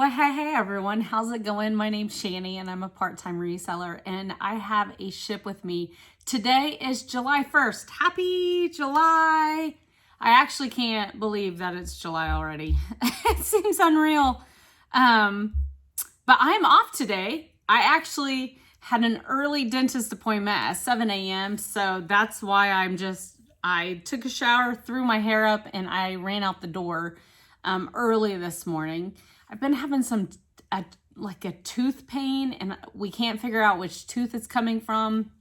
Well, hey everyone, how's it going? My name's Shani and I'm a part-time reseller and I have a ship with me. Today is July 1st. Happy July! I actually can't believe that it's July already. It seems unreal. But I'm off today. I actually had an early dentist appointment at 7 a.m. So that's why I took a shower, threw my hair up, and I ran out the door early this morning. I've been having like a tooth pain and we can't figure out which tooth it's coming from.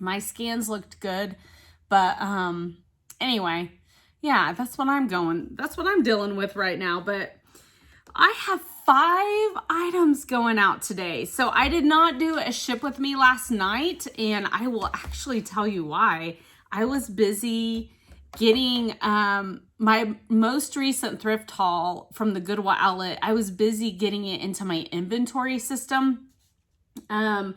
My scans looked good, but anyway, yeah, that's what I'm dealing with right now. But I have 5 items going out today. So I did not do a ship with me last night, and I will actually tell you why. I was busy getting my most recent thrift haul from the Goodwill outlet. I was busy getting it into my inventory system. The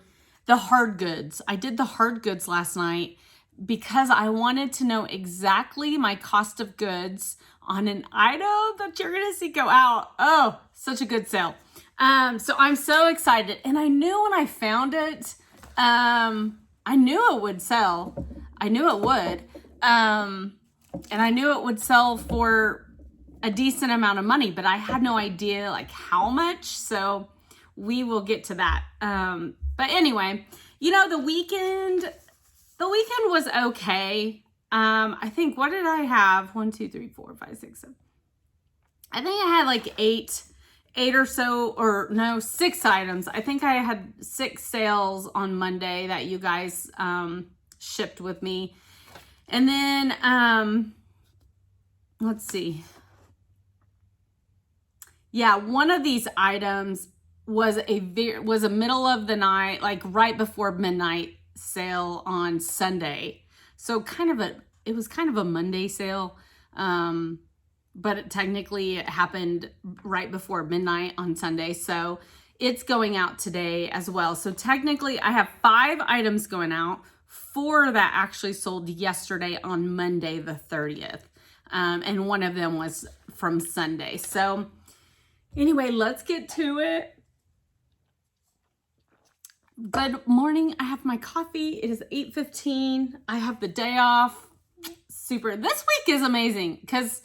hard goods. I did the hard goods last night because I wanted to know exactly my cost of goods on an item that you're going to see go out. Oh, such a good sale. So I'm so excited. And I knew when I found it, I knew it would sell. I knew it would. And I knew it would sell for a decent amount of money, but I had no idea like how much. So we will get to that. But anyway, you know, the weekend was okay. I think, what did I have? 1, 2, 3, 4, 5, 6, 7. I think I had like 8 or so, or no, 6 items. I think I had 6 sales on Monday that you guys, shipped with me. And then, let's see. Yeah, one of these items was a middle of the night, like right before midnight sale on Sunday. So it was kind of a Monday sale. But technically it happened right before midnight on Sunday. So it's going out today as well. So technically I have 5 items going out. 4 that actually sold yesterday on Monday the 30th. And one of them was from Sunday. So anyway, let's get to it. Good morning. I have my coffee. It is 8:15. I have the day off. Super. This week is amazing because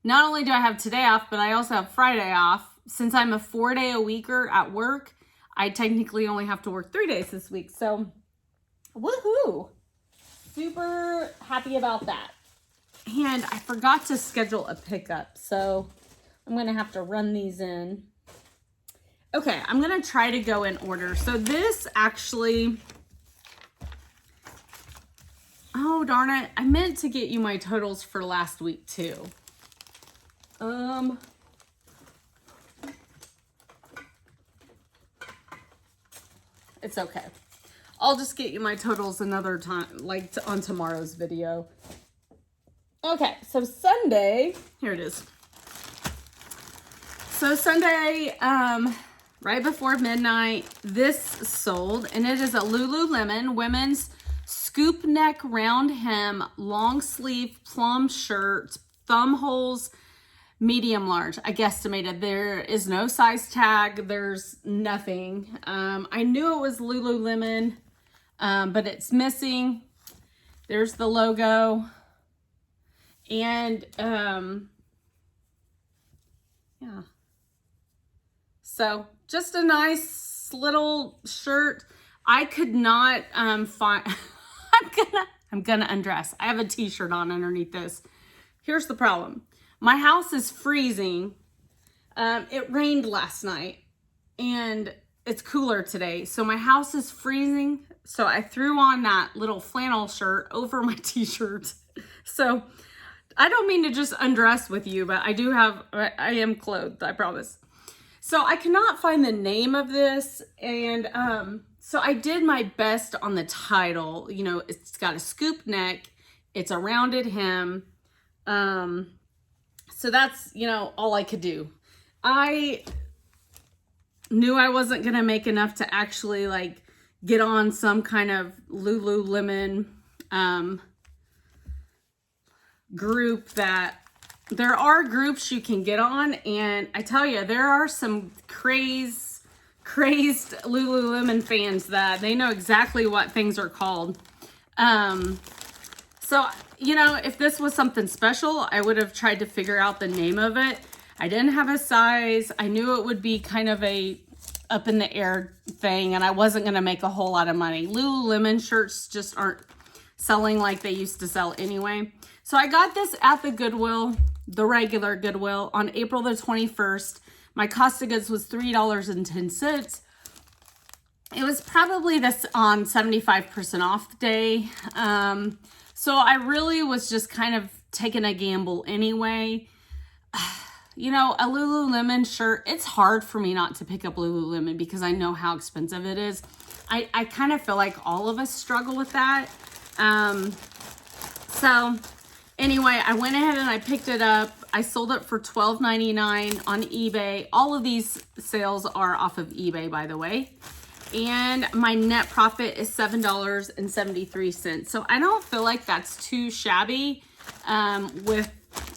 not only do I have today off, but I also have Friday off. Since I'm a 4-day-a-weeker at work, I technically only have to work 3 days this week. So woohoo! Super happy about that. And I forgot to schedule a pickup, so I'm going to have to run these in. Okay, I'm going to try to go in order. So this actually, oh darn it, I meant to get you my totals for last week too. It's okay. I'll just get you my totals another time, like on tomorrow's video. Okay, so Sunday, here it is. So Sunday, right before midnight, this sold, and it is a Lululemon women's scoop neck round hem, long sleeve plum shirt, thumb holes, medium large. I guesstimated. There is no size tag. There's nothing. I knew it was Lululemon. But it's missing. There's the logo. And, yeah. So just a nice little shirt. I could not, find, I'm gonna undress. I have a t-shirt on underneath this. Here's the problem. My house is freezing. It rained last night and it's cooler today. So my house is freezing. So I threw on that little flannel shirt over my t-shirt. So I don't mean to just undress with you, but I am clothed, I promise. So I cannot find the name of this. And so I did my best on the title. You know, it's got a scoop neck. It's a rounded hem. So that's, you know, all I could do. I knew I wasn't going to make enough to actually like get on some kind of Lululemon group that there are groups you can get on, and I tell you, there are some crazed Lululemon fans that they know exactly what things are called. So, you know, if this was something special, I would have tried to figure out the name of it. I didn't have a size. I knew it would be kind of a up in the air thing, and I wasn't going to make a whole lot of money. Lululemon shirts just aren't selling like they used to sell anyway. So I got this at the Goodwill, the regular Goodwill, on April the 21st. My cost of goods was $3.10. It was probably this on 75% off day. So I really was just kind of taking a gamble anyway. You know, a Lululemon shirt, it's hard for me not to pick up Lululemon because I know how expensive it is. I kind of feel like all of us struggle with that. So anyway, I went ahead and I picked it up. I sold it for $12.99 on eBay. All of these sales are off of eBay, by the way. And my net profit is $7.73. So I don't feel like that's too shabby with,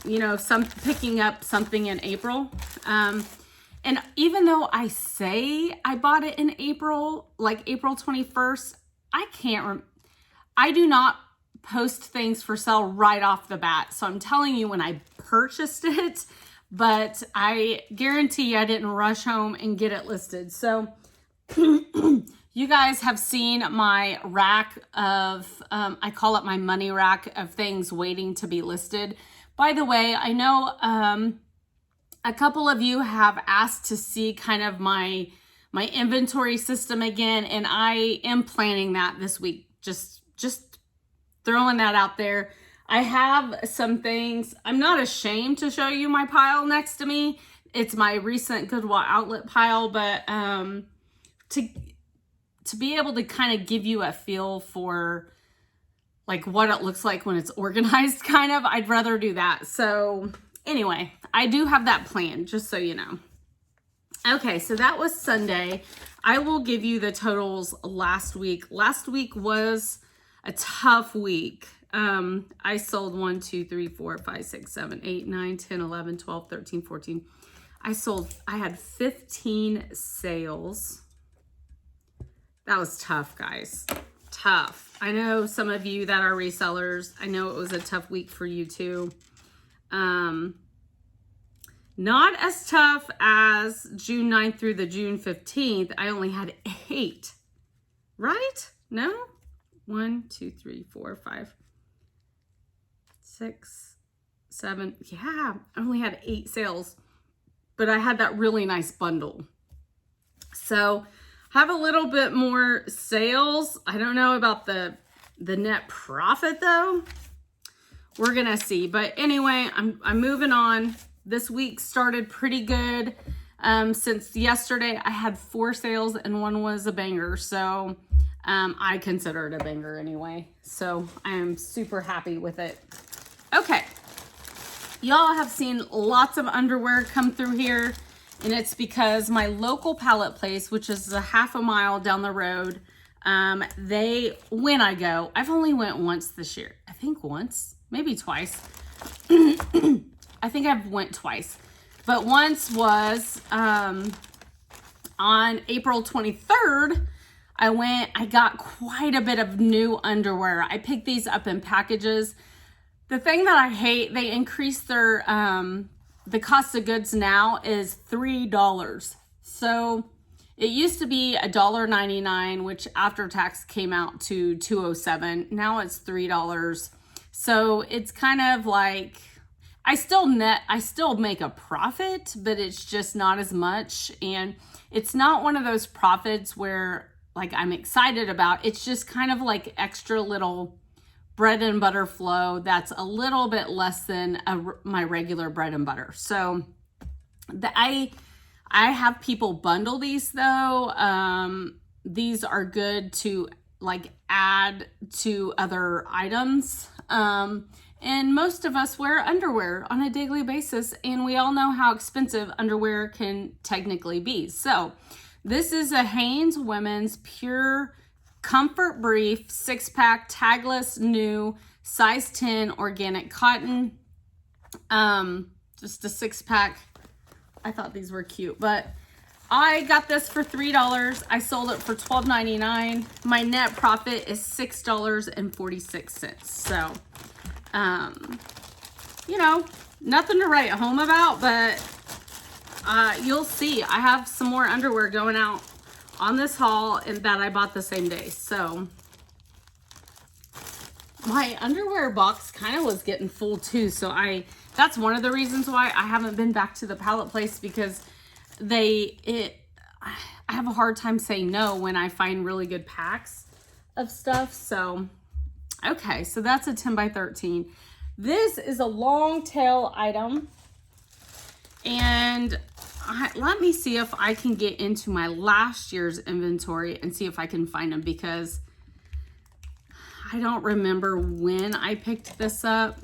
you know, picking up something in April. And even though I say I bought it in April, like April 21st, I do not post things for sale right off the bat. So I'm telling you when I purchased it, but I guarantee I didn't rush home and get it listed. So you guys have seen my rack of, I call it my money rack of things waiting to be listed. By the way, I know a couple of you have asked to see kind of my inventory system again, and I am planning that this week. Just throwing that out there. I have some things. I'm not ashamed to show you my pile next to me. It's my recent Goodwill outlet pile, but to be able to kind of give you a feel for like what it looks like when it's organized, kind of, I'd rather do that. So anyway, I do have that planned, just so you know. Okay, so that was Sunday. I will give you the totals last week. Last week was a tough week. I sold 1, 2, 3, 4, 5, 6, 7, 8, 9, 10, 11, 12, 13, 14. I had 15 sales. That was tough, guys. Tough. I know some of you that are resellers, I know it was a tough week for you too. Not as tough as June 9th through the June 15th. I only had 8, right? No? 1, 2, 3, 4, 5, 6, 7. Yeah, I only had 8 sales, but I had that really nice bundle. So have a little bit more sales. I don't know about the net profit though. We're gonna see. But anyway, I'm moving on. This week started pretty good. Since yesterday, I had 4 sales and 1 was a banger. So I consider it a banger anyway. So I am super happy with it. Okay. Y'all have seen lots of underwear come through here. And it's because my local pallet place, which is a half a mile down the road, when I go, I've only went once this year. I think once, maybe twice. I think I've went twice. But once was on April 23rd, I got quite a bit of new underwear. I picked these up in packages. The thing that I hate, they increased their, the cost of goods now is $3. So it used to be $1.99, which after tax came out to $2.07. Now it's $3. So it's kind of like, I still make a profit, but it's just not as much. And it's not one of those profits where like I'm excited about. It's just kind of like extra little bread and butter flow that's a little bit less than my regular bread and butter. So I have people bundle these though. These are good to like add to other items. And most of us wear underwear on a daily basis, and we all know how expensive underwear can technically be. So this is a Hanes Women's Pure Comfort Brief 6-pack tagless new size 10 organic cotton. Just a 6-pack. I thought these were cute, but I got this for $3. I sold it for $12.99. My net profit is $6.46. So, you know, nothing to write home about, but you'll see. I have some more underwear going out on this haul and that I bought the same day. So my underwear box kind of was getting full too. So that's one of the reasons why I haven't been back to the pallet place, because I have a hard time saying no when I find really good packs of stuff. So, okay, so that's a 10 by 13. This is a long tail item. And let me see if I can get into my last year's inventory and see if I can find them, because I don't remember when I picked this up.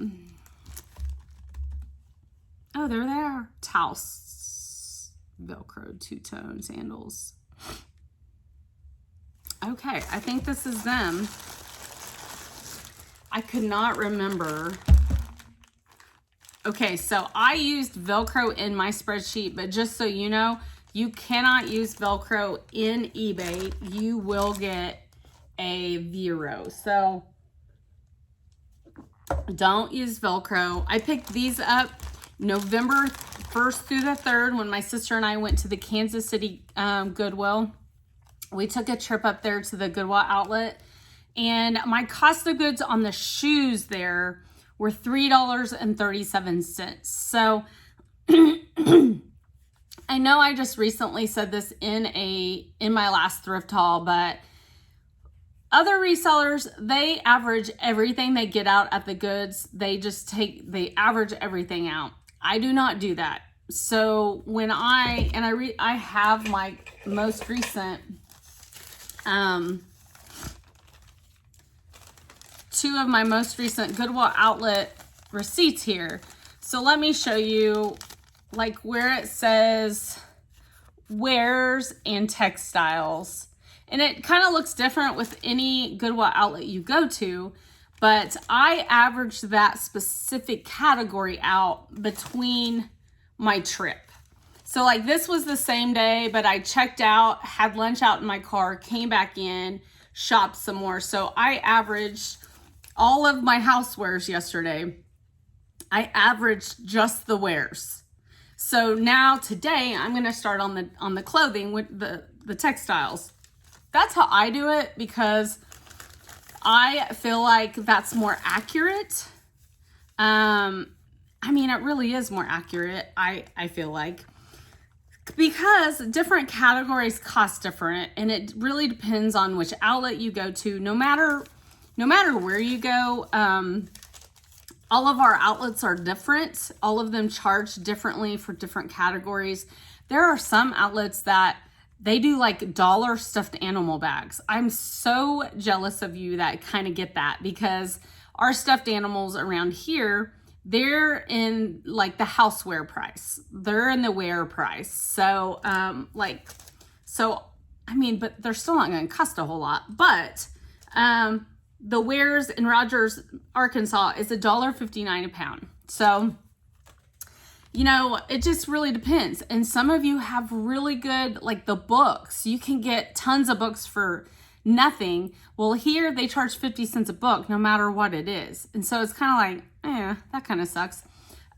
Oh, they're there. Taos Velcro two-tone sandals. Okay, I think this is them. I could not remember. Okay, so I used Velcro in my spreadsheet, but just so you know, you cannot use Velcro in eBay. You will get a 0. So don't use Velcro. I picked these up November 1st through the 3rd when my sister and I went to the Kansas City Goodwill. We took a trip up there to the Goodwill outlet, and my cost of goods on the shoes there were $3.37. So I know I just recently said this in my last thrift haul, but other resellers, they average everything they get out at the goods. They average everything out. I do not do that. So when I have my most recent, 2 of my most recent Goodwill outlet receipts here. So let me show you, like, where it says wares and textiles. And it kind of looks different with any Goodwill outlet you go to, but I averaged that specific category out between my trip. So like this was the same day, but I checked out, had lunch out in my car, came back in, shopped some more. So I averaged all of my housewares yesterday. I averaged just the wares. So now today I'm going to start on the clothing with the textiles. That's how I do it, because I feel like that's more accurate. I mean, it really is more accurate, I feel like, because different categories cost different, and it really depends on which outlet you go to. No matter where you go, all of our outlets are different. All of them charge differently for different categories. There are some outlets that they do like dollar stuffed animal bags. I'm so jealous of you that kind of get that, because our stuffed animals around here, they're in like the houseware price. They're in the wear price. So, I mean, but they're still not going to cost a whole lot. But the wares in Rogers, Arkansas is $1.59 a pound. So, you know, it just really depends. And some of you have really good, like the books. You can get tons of books for nothing. Well, here they charge 50 cents a book, no matter what it is. And so it's kind of like, that kind of sucks.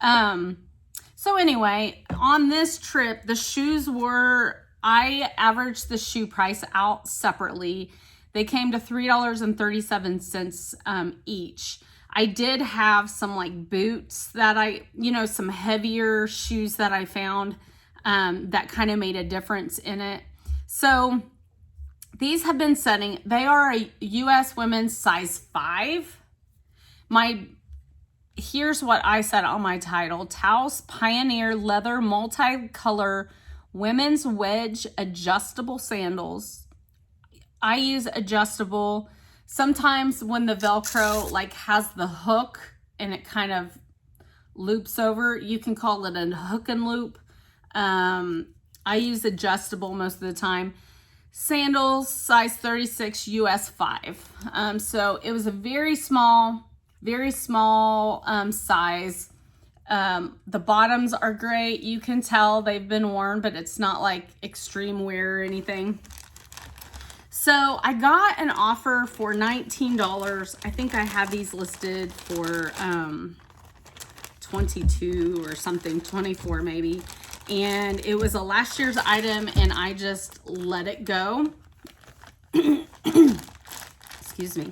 So anyway, on this trip, the shoes I averaged the shoe price out separately. They came to $3.37 each. I did have some like boots that some heavier shoes that I found that kind of made a difference in it. So these have been setting. They are a U.S. women's size 5. Here's what I said on my title: Taos Pioneer Leather Multicolor Women's Wedge Adjustable Sandals. I use adjustable. Sometimes when the Velcro like has the hook and it kind of loops over, you can call it a hook and loop. I use adjustable most of the time. Sandals, size 36, US 5. So it was a very small size. The bottoms are great. You can tell they've been worn, but it's not like extreme wear or anything. So I got an offer for $19. I think I have these listed for 22 or something, 24 maybe. And it was a last year's item and I just let it go. Excuse me.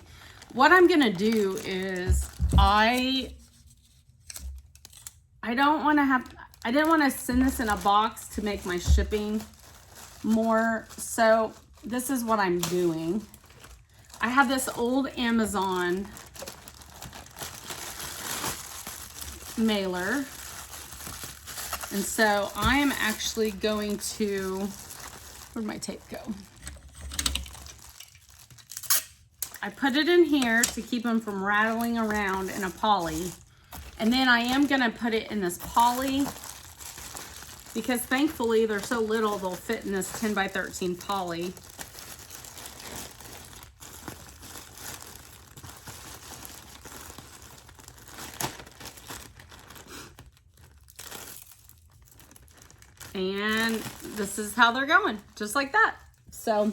What I'm gonna do is I didn't want to send this in a box to make my shipping more. So this is what I'm doing. I have this old Amazon mailer. And so I am actually going to, where'd my tape go? I put it in here to keep them from rattling around in a poly. And then I am gonna put it in this poly because thankfully they're so little, they'll fit in this 10 by 13 poly. And this is how they're going, just like that. So,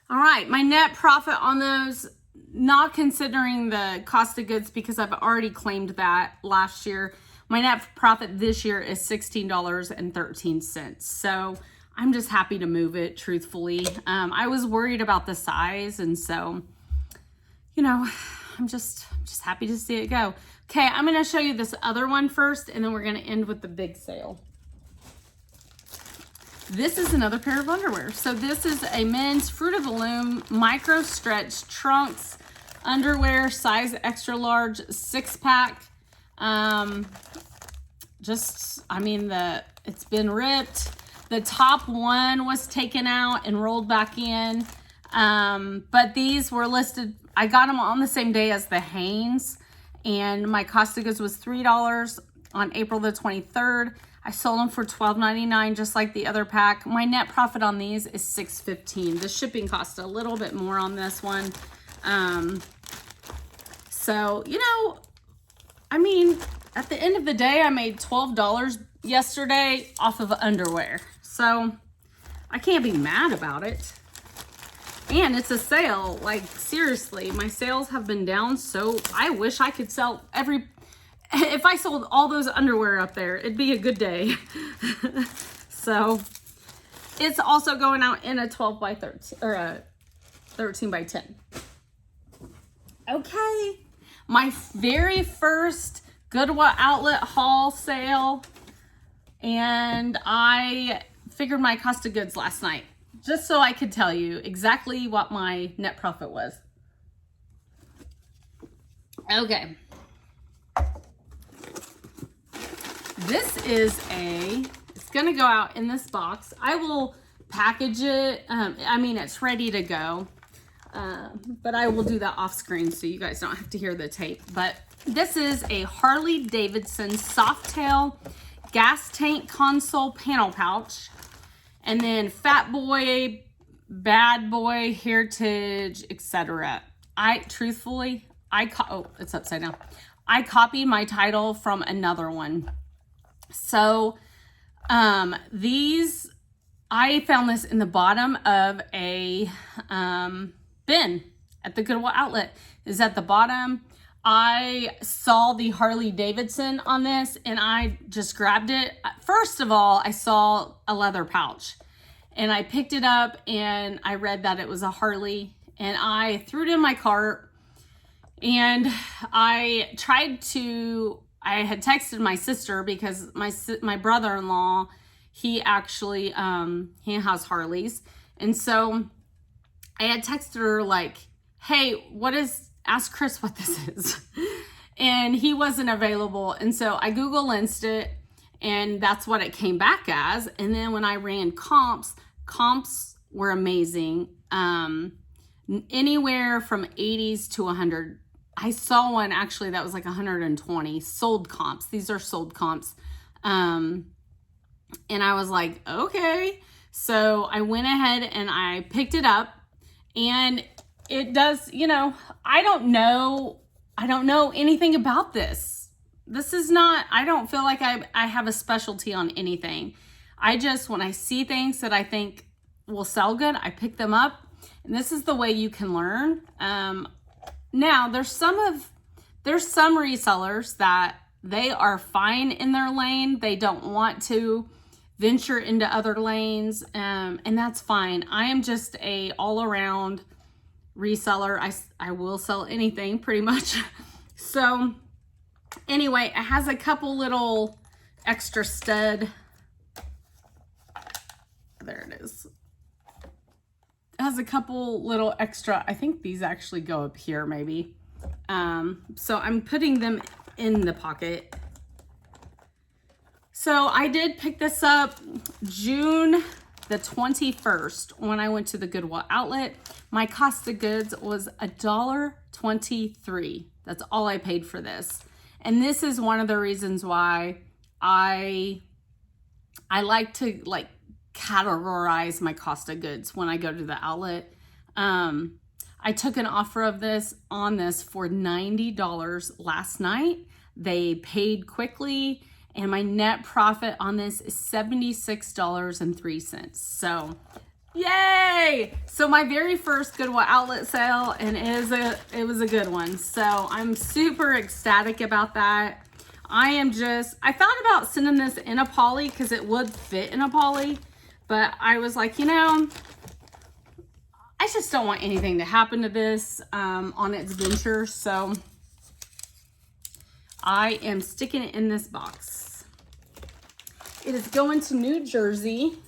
all right, my net profit on those, not considering the cost of goods because I've already claimed that last year, my net profit this year is $16.13. So I'm just happy to move it, truthfully. I was worried about the size, and so, you know, I'm just happy to see it go. Okay, I'm gonna show you this other one first, and then we're gonna end with the big sale. This is another pair of underwear. So this is a men's Fruit of the Loom micro stretch trunks underwear, size extra large, 6-pack. It's been ripped. The top one was taken out and rolled back in. But these were listed, I got them on the same day as the Hanes, and my cost of goods was $3 on April the 23rd. I sold them for $12.99, just like the other pack. My net profit on these is $6.15. The shipping cost a little bit more on this one. So, you know, I mean, at the end of the day, I made $12 yesterday off of underwear. So I can't be mad about it. And it's a sale. Like, seriously, my sales have been down, so I wish I could sell if I sold all those underwear up there, it'd be a good day. So it's also going out in a 12 by 13 or a 13 by 10. Okay. My very first Goodwill outlet haul sale. And I figured my cost of goods last night, just so I could tell you exactly what my net profit was. Okay. This is it's gonna go out in this box. I will package it. It's ready to go. But I will do that off screen so you guys don't have to hear the tape. But this is a Harley Davidson Softail gas tank console panel pouch. And then Fat Boy, Bad Boy, Heritage, etc. It's upside down. I copied my title from another one. So, I found this in the bottom of a bin at the Goodwill outlet. Is at the bottom. I saw the Harley Davidson on this and I just grabbed it. First of all, I saw a leather pouch and I picked it up and I read that it was a Harley and I threw it in my cart, and I had texted my sister because my brother-in-law, he actually, he has Harleys. And so I had texted her like, hey, ask Chris what this is. And he wasn't available. And so I Google Lensed it and that's what it came back as. And then when I ran comps were amazing. Anywhere from 80s to 100. I saw one actually that was like 120 sold comps. These are sold comps. And I was like, okay. So I went ahead and I picked it up, and it does, I don't know anything about this this is not, I don't feel like I have a specialty on anything. I just, when I see things that I think will sell good, I pick them up. And this is the way you can learn. Now, there's some resellers that they are fine in their lane. They don't want to venture into other lanes, and that's fine. I am just a all-around reseller. I will sell anything pretty much. So anyway, it has a couple little extra stud. There it is. It has a couple little extra, I think these actually go up here maybe. So I'm putting them in the pocket. So I did pick this up June the 21st when I went to the Goodwill outlet. My cost of goods was $1.23. That's all I paid for this. And this is one of the reasons why I like to categorize my cost of goods when I go to the outlet. I took an offer of this for $90 last night. They paid quickly, and my net profit on this is $76.03. So, yay! So my very first Goodwill outlet sale, and it was a good one. So I'm super ecstatic about that. I thought about sending this in a poly because it would fit in a poly, but I was like, I just don't want anything to happen to this on its venture. So I am sticking it in this box. It is going to New Jersey.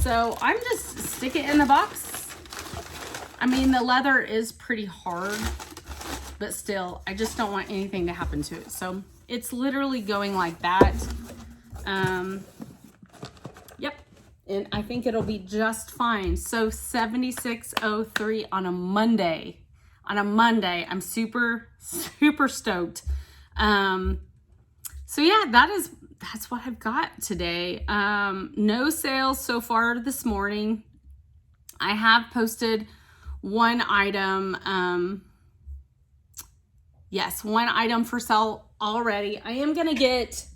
So I'm just sticking it in the box. I mean, the leather is pretty hard, but still, I just don't want anything to happen to it. So it's literally going like that. Yep. And I think it'll be just fine. So $76.03 on a Monday. I'm super, super stoked. So yeah, that's what I've got today. No sales so far this morning. I have posted one item. Yes, one item for sale already. I am gonna get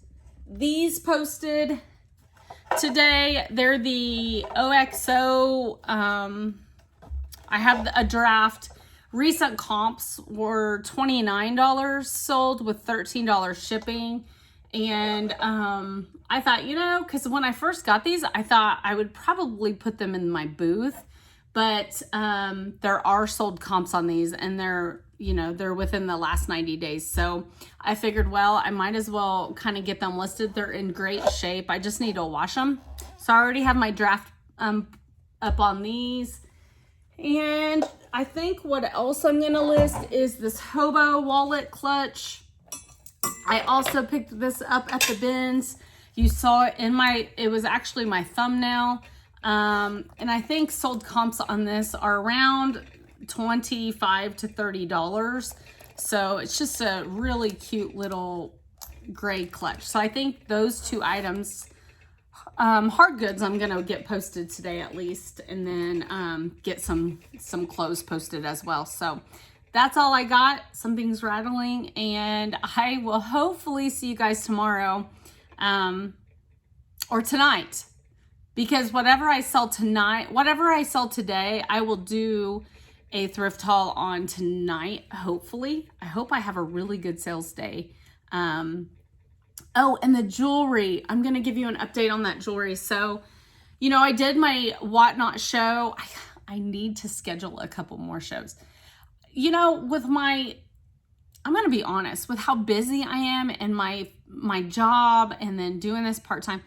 these posted today. They're the OXO. I have a draft. Recent comps were $29 sold with $13 shipping. And I thought, because when I first got these, I thought I would probably put them in my booth. But there are sold comps on these, and they're within the last 90 days. So I figured, well, I might as well kind of get them listed. They're in great shape. I just need to wash them. So I already have my draft up on these. And I think what else I'm going to list is this Hobo wallet clutch. I also picked this up at the bins. You saw it it was actually my thumbnail. And I think sold comps on this are around $25 to $30. So it's just a really cute little gray clutch. So I think those two items, hard goods, I'm gonna get posted today at least, and then get some clothes posted as well. So that's all I got. Something's rattling, and I will hopefully see you guys tomorrow or tonight, because whatever I sell today, I will do a thrift haul on tonight, hopefully. I hope I have a really good sales day. Oh, and the jewelry. I'm going to give you an update on that jewelry. So, I did my Whatnot show. I need to schedule a couple more shows. I'm going to be honest, with how busy I am and my job and then doing this part-time,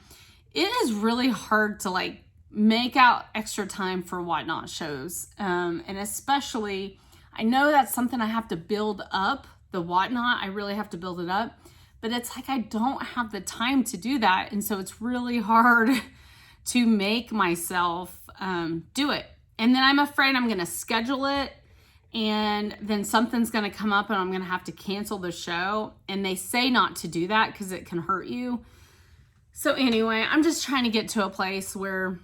it is really hard to make out extra time for Whatnot shows. And especially, I know that's something I have to build up, the Whatnot. I really have to build it up. But it's I don't have the time to do that. And so it's really hard to make myself do it. And then I'm afraid I'm going to schedule it, and then something's going to come up and I'm going to have to cancel the show. And they say not to do that because it can hurt you. So anyway, I'm just trying to get to a place where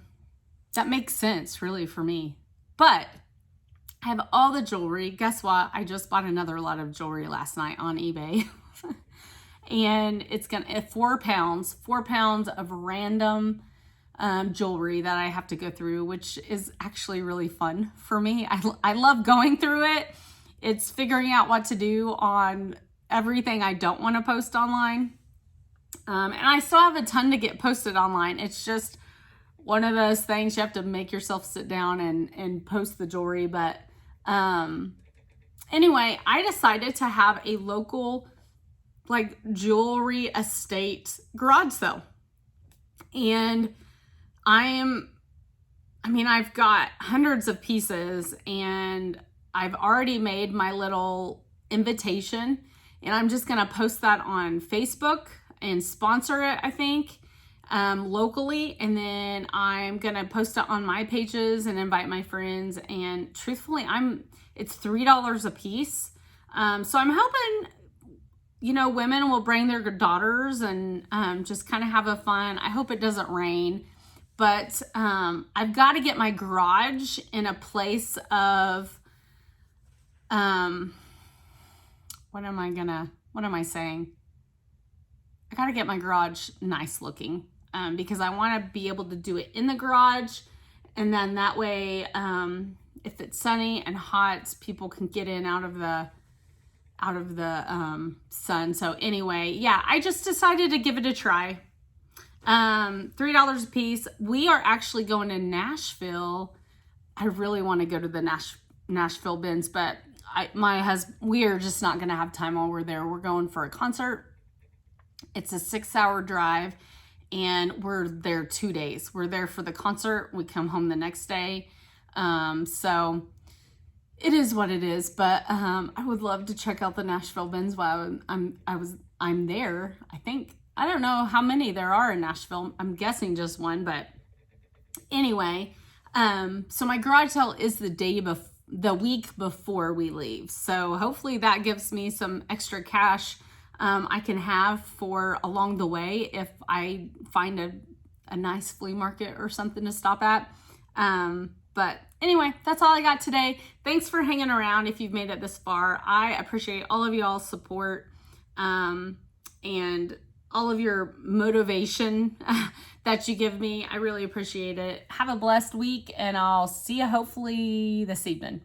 that makes sense really for me. But I have all the jewelry. Guess what? I just bought another lot of jewelry last night on eBay. and it's gonna 4 pounds of random jewelry that I have to go through, which is actually really fun for me. I love going through it. It's figuring out what to do on everything I don't want to post online. And I still have a ton to get posted online. It's just one of those things you have to make yourself sit down and post the jewelry. But anyway, I decided to have a local like jewelry estate garage sale. And I've got hundreds of pieces, and I've already made my little invitation, and I'm just going to post that on Facebook and sponsor it, I think, locally. And then I'm going to post it on my pages and invite my friends. And truthfully, it's $3 a piece. So I'm hoping, women will bring their daughters and just kind of have a fun. I hope it doesn't rain, but I've got to get my garage in a place of, what am I saying? I got to get my garage nice looking because I want to be able to do it in the garage. And then that way, if it's sunny and hot, people can get in out of the sun. So anyway, yeah, I just decided to give it a try. $3 a piece. We are actually going to Nashville. I really want to go to the Nashville bins, but we are just not going to have time while we're there. We're going for a concert. It's a 6-hour drive, and we're there 2 days. We're there for the concert. We come home the next day. So it is what it is, but I would love to check out the Nashville bins while I'm there. I don't know how many there are in Nashville. I'm guessing just one, but anyway, so my garage sale is the week before we leave. So hopefully that gives me some extra cash I can have for along the way if I find a nice flea market or something to stop at. But anyway, that's all I got today. Thanks for hanging around if you've made it this far. I appreciate all of y'all's support and all of your motivation that you give me. I really appreciate it. Have a blessed week, and I'll see you hopefully this evening.